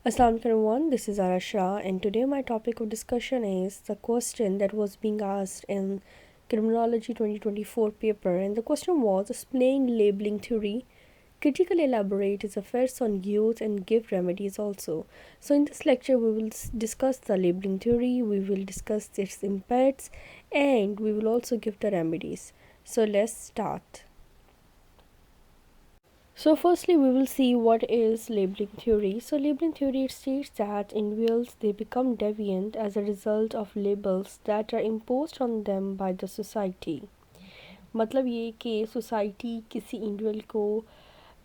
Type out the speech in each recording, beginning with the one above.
Assalamualaikum everyone, this is Ara Shah, and today my topic of discussion is the question that was being asked in Criminology 2024 paper, and the question was explain labeling theory, critically elaborate its effects on youth, and give remedies also. So, in this lecture, we will discuss the labeling theory, we will discuss its impacts, and we will also give the remedies. So, let's start. So firstly we will see what is labeling theory. So labeling theory states that individuals they become deviant as a result of labels that are imposed on them by the society. मतलब ये कि society किसी individual को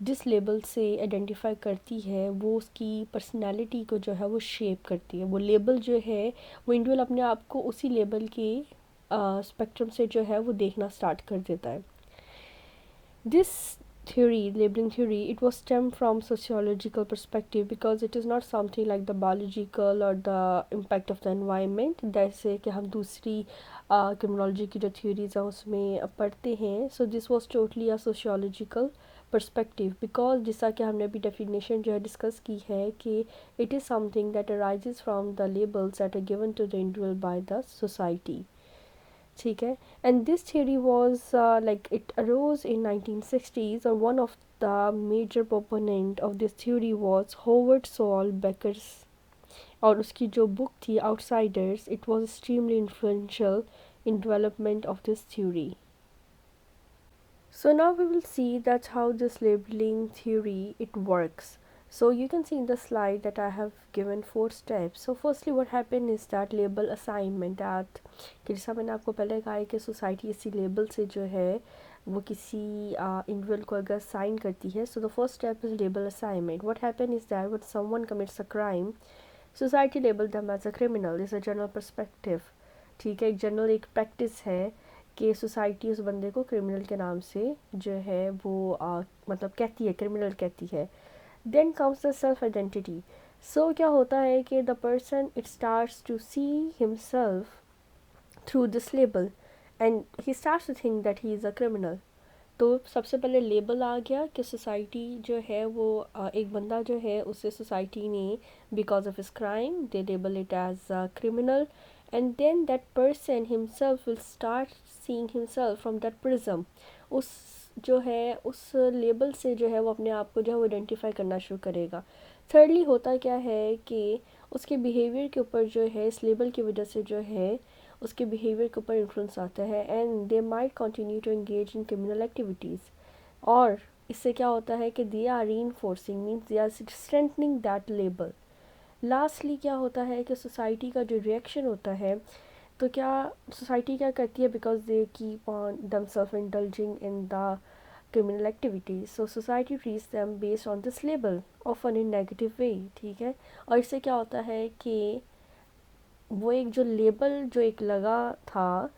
जिस label से identify करती है वो उसकी पर्सनालिटी को जो है वो शेप करती है. वो लेबल जो है वो इंडिविजुअल अपने आप को उसी लेबल के स्पेक्ट्रम से जो है वो देखना स्टार्ट कर देता है. This theory, labeling theory, it was stemmed from sociological perspective because it is not something like the biological or the impact of the environment. जैसे कि हम दूसरी criminology की जो theories हैं उसमें पढ़ते हैं. So this was totally a sociological perspective because जैसा कि हमने अभी definition जो है discuss की है कि it is something that arises from the labels that are given to the individual by the society. ठीक है. And this theory was like it arose in 1960s, or one of the major proponent of this theory was Howard Saul Becker's, और उसकी जो book थी Outsiders, it was extremely influential in development of this theory. So now we will see that how this labeling theory it works. So you can see in the slide that I have given 4 steps. So firstly what happened is that label assignment, that कि जैसा मैंने आपको पहले कहा है कि society इसी label से जो है वो किसी इंडिविजुअल को अगर साइन करती है. So the first step is label assignment. What happen is that when someone commits a crime, society label them as a criminal. Is a general perspective. ठीक है, एक जनरल एक प्रैक्टिस है कि सोसाइटी उस बंदे को क्रिमिनल के नाम से जो है वो मतलब कहती है, क्रिमिनल कहती है. Then comes the self identity. So क्या होता है कि the person it starts to see himself through this label and he starts to think that he is a criminal. तो सबसे पहले लेबल आ गया कि सोसाइटी जो है वो एक बंदा जो है उसे सोसाइटी ने because of his crime they label it as a criminal. And then that person himself will start seeing himself from that prism. उस जो है उस लेबल से जो है वो अपने आप को जो है वो आइडेंटिफाई करना शुरू करेगा. थर्डली होता क्या है कि उसके बिहेवियर के ऊपर जो है इस लेबल की वजह से जो है उसके बिहेवियर के ऊपर इन्फ्लुएंस आता है and they might continue to engage in criminal activities. और इससे क्या होता है कि they are reinforcing means they are strengthening that label. Lastly क्या होता है कि सोसाइटी का जो रिएक्शन होता है, तो क्या सोसाइटी क्या करती है because they keep on themself indulging in the criminal activities, so society treats them based on this label often in negative way. ठीक है, और इससे क्या होता है कि वो एक जो लेबल जो एक लगा था,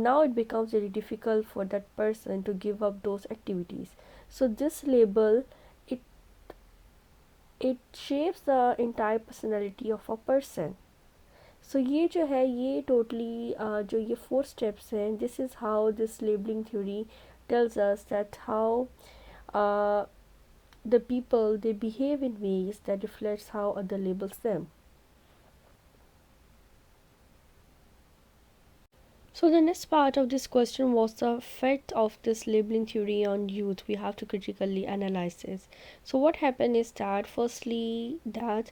now it becomes very difficult for that person to give up those activities. So this label it it shapes the entire personality of a person. So ये जो है ये totally जो ये 4 steps हैं, this is how this labeling theory tells us that how uh, the people they behave in ways that reflects how other labels them. So the next part of this question was the effect of this labeling theory on youth. We have to critically analyze this. So what happened is that firstly that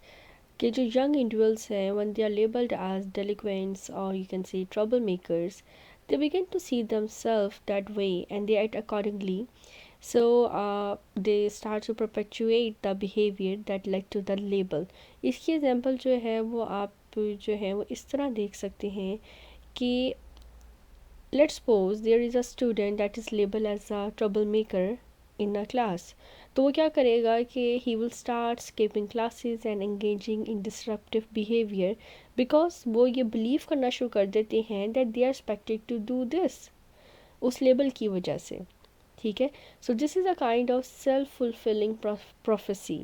कि जो young individuals हैं when they are labeled as delinquents or you can say troublemakers, they begin to see themselves that way and they act accordingly. So they start to perpetuate the behavior that led to the label. इसकी example जो है वो आप जो है वो इस तरह देख सकते हैं कि let's suppose there is a student that is labeled as a troublemaker in a class. तो वो क्या करेगा कि he will start skipping classes and engaging in disruptive behavior because वो ये believe करना शुरू कर देते हैं that they are expected to do this उस लेबल की वजह से. ठीक है, so this is a kind of self-fulfilling prophecy.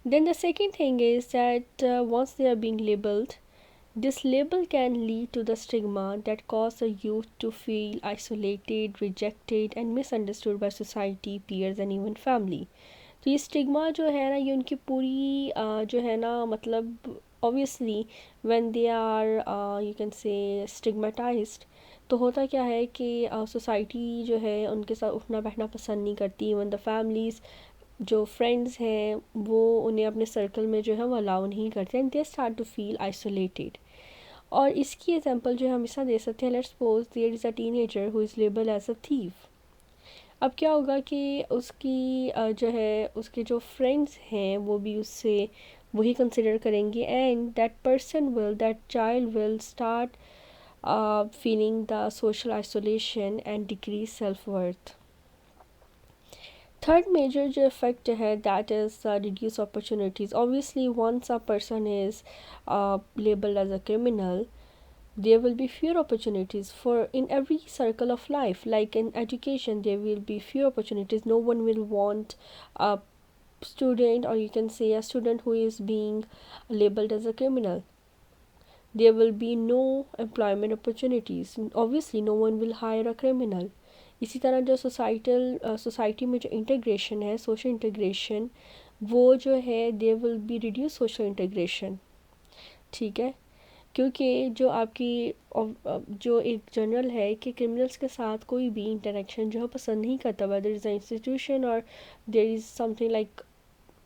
Then the second thing is that once they are being labeled, this label can lead to the stigma that cause a youth to feel isolated, rejected, and misunderstood by society, peers, and even family. तो ये stigma जो है ना, ये उनकी पूरी जो है ना, मतलब obviously when they are you can say stigmatized, तो होता क्या है कि सोसाइटी जो है उनके साथ उठना बैठना पसंद नहीं करती। इवन द फैमिलीज़, जो फ्रेंड्स हैं, वो उन्हें अपने सर्कल में जो है वो अलाउ नहीं करते, and they start to feel isolated. और इसकी एग्जांपल जो है हमेशा दे सकते हैं, let's suppose there is a teenager who is label as a thief. अब क्या होगा कि उसकी जो है उसके जो फ्रेंड्स हैं वो भी उससे वही कंसिडर करेंगे, and that child will start feeling the social isolation and decrease self-worth. Third major जो effect है, that is reduce opportunities. Obviously once a person is labeled as a criminal, there will be fewer opportunities for in every circle of life. Like in education, there will be fewer opportunities. No one will want a student, or you can say a student who is being labeled as a criminal. There will be no employment opportunities. Obviously no one will hire a criminal. इसी तरह जो society में जो integration है, social integration, वो जो है there will be reduce social integration. ठीक है, क्योंकि जो आपकी जो एक जनरल है कि क्रिमिनल्स के साथ कोई भी इंटरेक्शन जो है पसंद नहीं करता, वेदर इज़ अ इंस्टीट्यूशन और there is something like,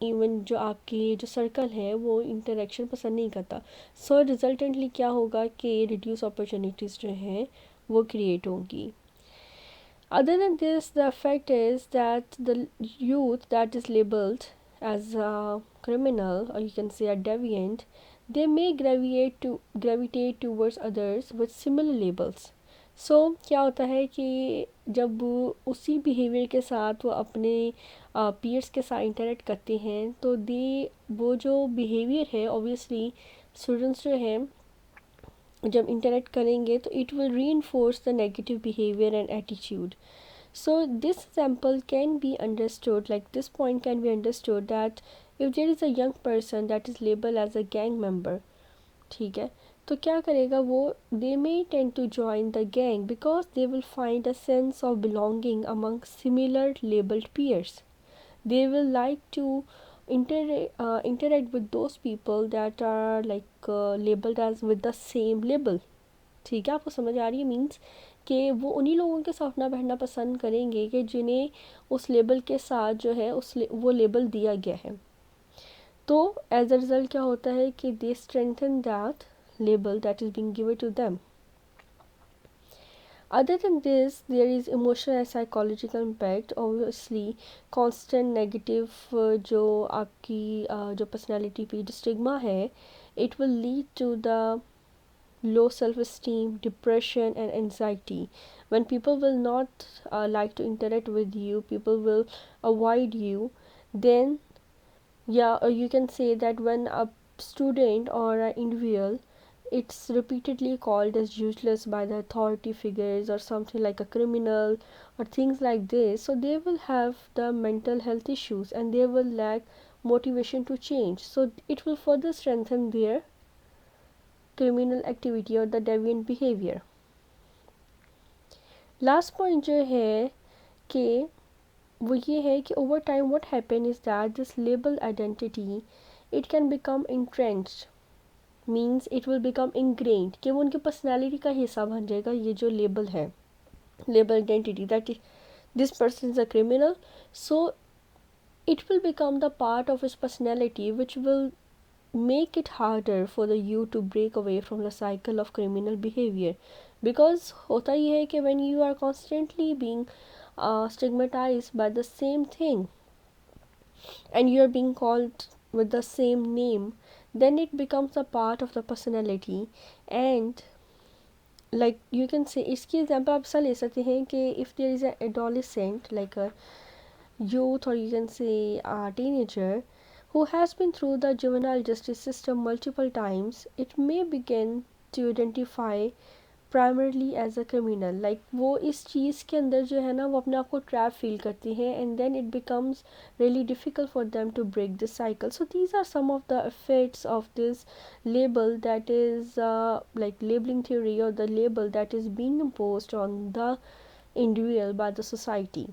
even जो आपकी जो सर्कल है वो इंटरेक्शन पसंद नहीं करता। सो रिजल्टेंटली क्या होगा कि रिड्यूस अपॉर्चुनिटीज़ जो हैं वो क्रिएट होंगी। Other than this, the effect is that the youth that is labeled as a criminal, or you can say a deviant, they may gravitate towards others with similar labels. क्या होता है कि जब उसी बिहेवियर के साथ वो अपने पीयर्स के साथ इंटरेक्ट करते हैं, तो वो जो बिहेवियर है, ऑब्वियसली स्टूडेंट्स जो हैं जब इंटरेक्ट करेंगे तो it will reinforce the negative behaviour and attitude. So this example can be understood, like this point can be understood, that if there is a young person that is labeled as a gang member, ठीक है, तो क्या करेगा वो, they may tend to join the gang because they will find a sense of belonging among similar labeled peers. They will like to interact with those people that are like labeled as with the same label. ठीक है, आपको समझ आ रही है, means कि वो उन्हीं लोगों के साथ उठना बैठना पसंद करेंगे कि जिन्हें उस लेबल के साथ जो है वो लेबल दिया गया है। तो एज अ रिज़ल्ट क्या होता है कि they strengthen that label that is being given to them. Other than this, there is emotional and psychological impact. Obviously constant negative जो आपकी जो personality पे जो stigma है, it will lead to the low self-esteem, depression and anxiety. When people will not like to interact with you, people will avoid you, then yeah, or you can say that when a student or an individual, it's repeatedly called as useless by the authority figures or something like a criminal or things like this, so they will have the mental health issues and they will lack motivation to change, so it will further strengthen their criminal activity or the deviant behavior. Last point जो है कि वो ये है कि over time what happen is that this label identity it can become entrenched, means it will become ingrained, कि वो उनकी पर्सनैलिटी का हिस्सा बन जाएगा। ये जो लेबल है, label identity, that this person is a criminal, so it will become the part of his personality, which will make it harder for the youth to break away from the cycle of criminal behavior. Because होता ये है कि when you are constantly being stigmatized by the same thing and you are being called with the same name, then it becomes a part of the personality. And like you can say, इसकी example आप ऐसा ले सकते हैं कि if there is an adolescent, like a youth, or you can say a teenager who has been through the juvenile justice system multiple times, it may begin to identify primarily as a criminal. Like वो इस चीज़ के अंदर जो है ना वो अपने आप को ट्रैप फील करती है, and then it becomes really difficult for them to break this cycle. So these are some of the effects of this label, that is like labeling theory, or the label that is being imposed on the individual by the society.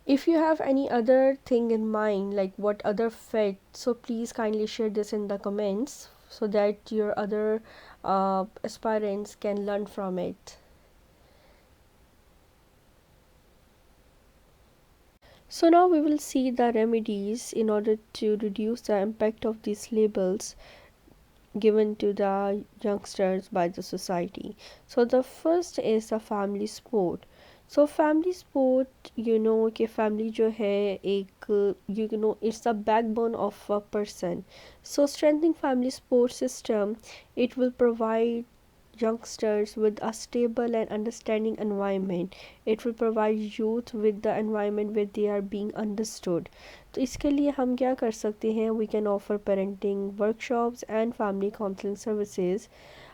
If you have any other thing in mind, like what other fact, so please kindly share this in the comments so that your other aspirants can learn from it. So now we will see the remedies in order to reduce the impact of these labels given to the youngsters by the society. So the first is the family sport. So family sport, कि family जो है एक it's the backbone of a person. So strengthening family support system, it will provide youngsters with a stable and understanding environment. It will provide youth with the environment where they are being understood. तो इसके लिए हम क्या कर सकते हैं? We can offer parenting workshops and family counseling services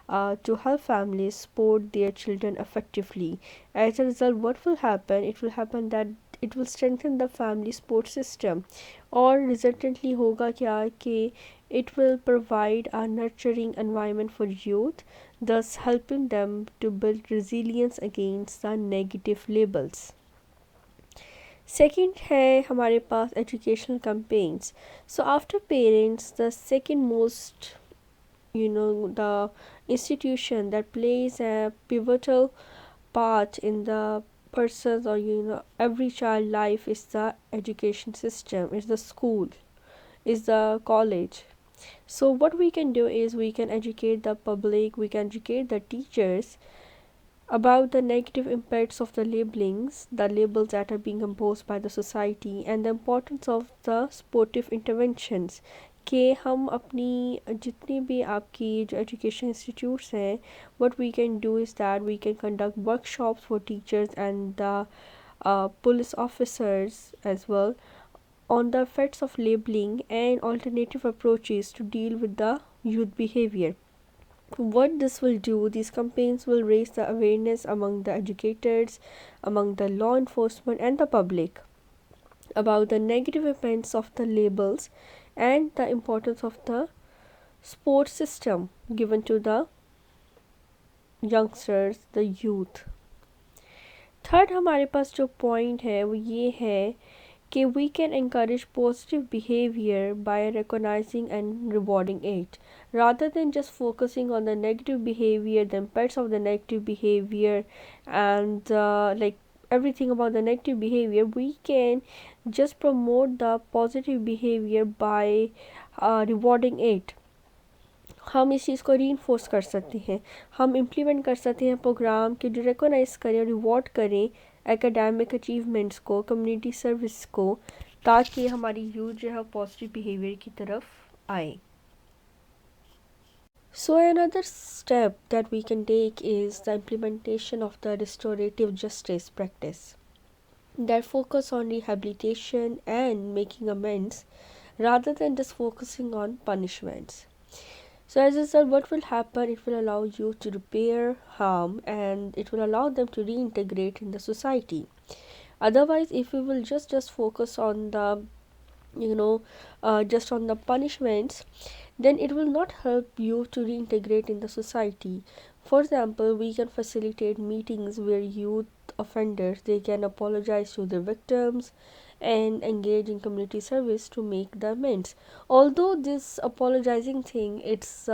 to help families support their children effectively. As a result, what will happen? It will happen that it will strengthen the family support system, और resultantly होगा क्या कि it will provide a nurturing environment for youth, thus helping them to build resilience against the negative labels. Second है हमारे पास educational campaigns. So after parents, the second most, the institution that plays a pivotal part in the person's or every child life is the education system, is the school, is the college. So what we can do is we can educate the public, we can educate the teachers about the negative impacts of the labelings, the labels that are being imposed by the society, and the importance of the sportive interventions. कि हम अपनी जितनी भी आपकी जो education institutes हैं, what we can do is that we can conduct workshops for teachers and the police officers as well on the effects of labeling and alternative approaches to deal with the youth behavior. What this will do, these campaigns will raise the awareness among the educators, among the law enforcement, and the public about the negative effects of the labels and the importance of the support system given to the youngsters, the youth. Third हमारे पास जो point है वो ये है कि we can encourage positive behavior by recognizing and rewarding it, rather than just focusing on the negative behavior, the impacts of the negative behavior, and like everything about the negative behavior. We can just promote the positive behavior by rewarding it. हम इस चीज़ को reinforce कर सकते हैं, हम implement कर सकते हैं प्रोग्राम के जो रिकॉग्नाइज करें, रिवॉर्ड करें एकेडमिक अचीवमेंट्स को, कम्युनिटी सर्विस को, ताकि हमारी यूथ जो है पॉजिटिव बिहेवियर की तरफ आए. So another step that we can take is the implementation of the restorative justice practice that focus on rehabilitation and making amends rather than just focusing on punishments. So as a result, what will happen? It will allow you to repair harm and it will allow them to reintegrate in the society. Otherwise, if we will just focus on the just on the punishments, then it will not help you to reintegrate in the society. For example, we can facilitate meetings where youth offenders, they can apologize to their victims and engage in community service to make the amends. Although this apologizing thing, it's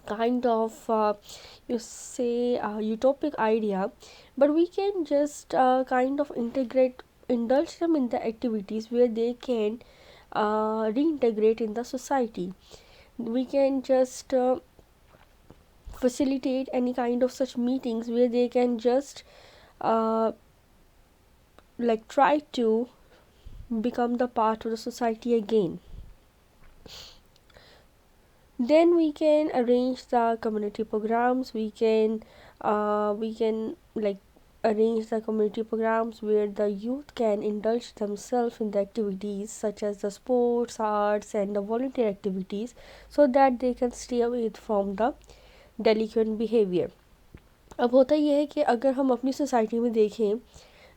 kind of you say utopic idea, but we can just kind of indulge them in the activities where they can reintegrate in the society. We can just facilitate any kind of such meetings where they can just uh, like try to become the part of the society again. Then we can arrange the community programs. We can like arrange the community programs where the youth can indulge themselves in the activities such as the sports, arts, and the volunteer activities, so that they can stay away from the delinquent behavior. अब होता यह है कि अगर हम अपनी society में देखें,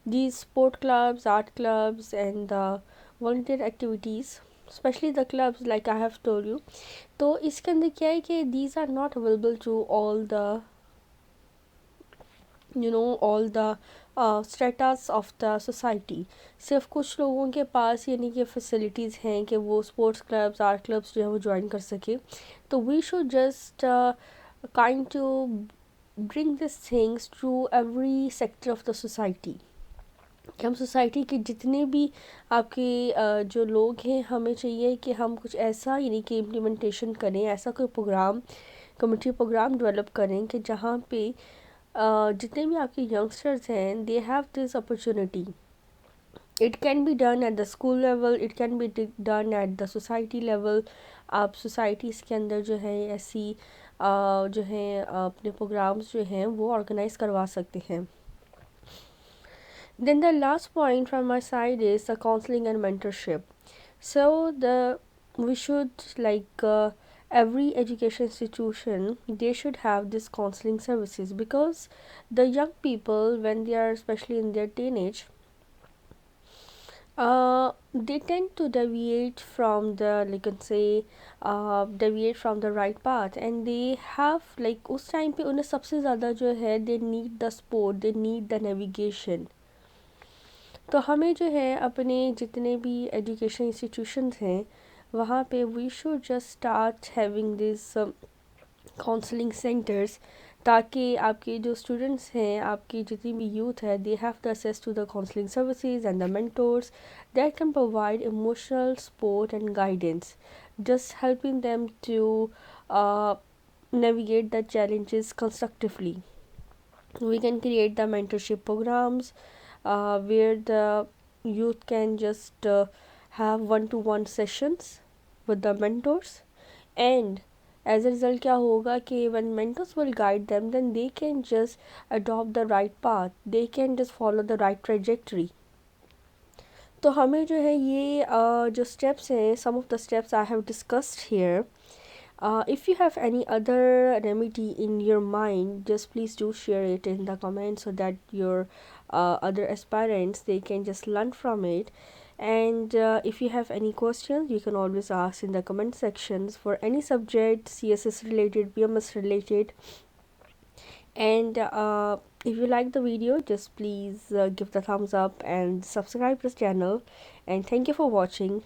the sport clubs, art clubs, and the volunteer activities, especially the clubs like I have told you, तो इसके अंदर क्या है कि these are not available to all the status of the society. सिर्फ कुछ लोगों के पास यानी कि फैसिलिटीज़ हैं कि वो स्पोर्ट्स क्लब्स आर्ट क्लब्स जो है वो ज्वाइन कर सके, तो we should just kind to bring this things to every sector of the society. कि हम सोसाइटी के जितने भी आपके जो लोग हैं, हमें चाहिए कि हम कुछ ऐसा यानी कि इम्प्लीमेंटेशन करें, ऐसा कोई प्रोग्राम कम्युनिटी प्रोग्राम डेवलप करें कि जहाँ पे जितने भी आपके यंगस्टर्स हैं they have this opportunity. It can be done at the school level, it can be done at the society level. आप सोसाइटीज़ के अंदर जो है ऐसी जो है अपने प्रोग्राम्स जो हैं वो ऑर्गेनाइज करवा सकते हैं। Then the last point from my side is the counseling and mentorship. So the we should every education institution they should have this counseling services, because the young people when they are especially in their teenage, they tend to deviate from the like can say deviate from the right path, and they have like उस time पे उन्हें सबसे ज़्यादा जो है they need the support, they need the navigation। तो हमें जो है अपने जितने भी एजुकेशन इंस्टीट्यूशंस हैं वहाँ पे we should just start having this counselling centres, ताकि आपके जो स्टूडेंट्स हैं, आपकी जितनी भी यूथ है, they have the access to the counselling services and the mentors that can provide emotional support and guidance, just helping them to uh, navigate the challenges constructively. We can create the mentorship programs where the youth can just have one-to-one sessions with the mentors, and as a result क्या होगा कि when mentors will guide them, then they can just adopt the right path, they can just follow the right trajectory। तो हमें जो है ये जो steps हैं, some of the steps I have discussed here, if you have any other remedy in your mind, just please do share it in the comments so that your other aspirants they can just learn from it. And if you have any questions, you can always ask in the comment sections for any subject, CSS related, BMS related. And if you like the video, just please give the thumbs up and subscribe this channel. And thank you for watching.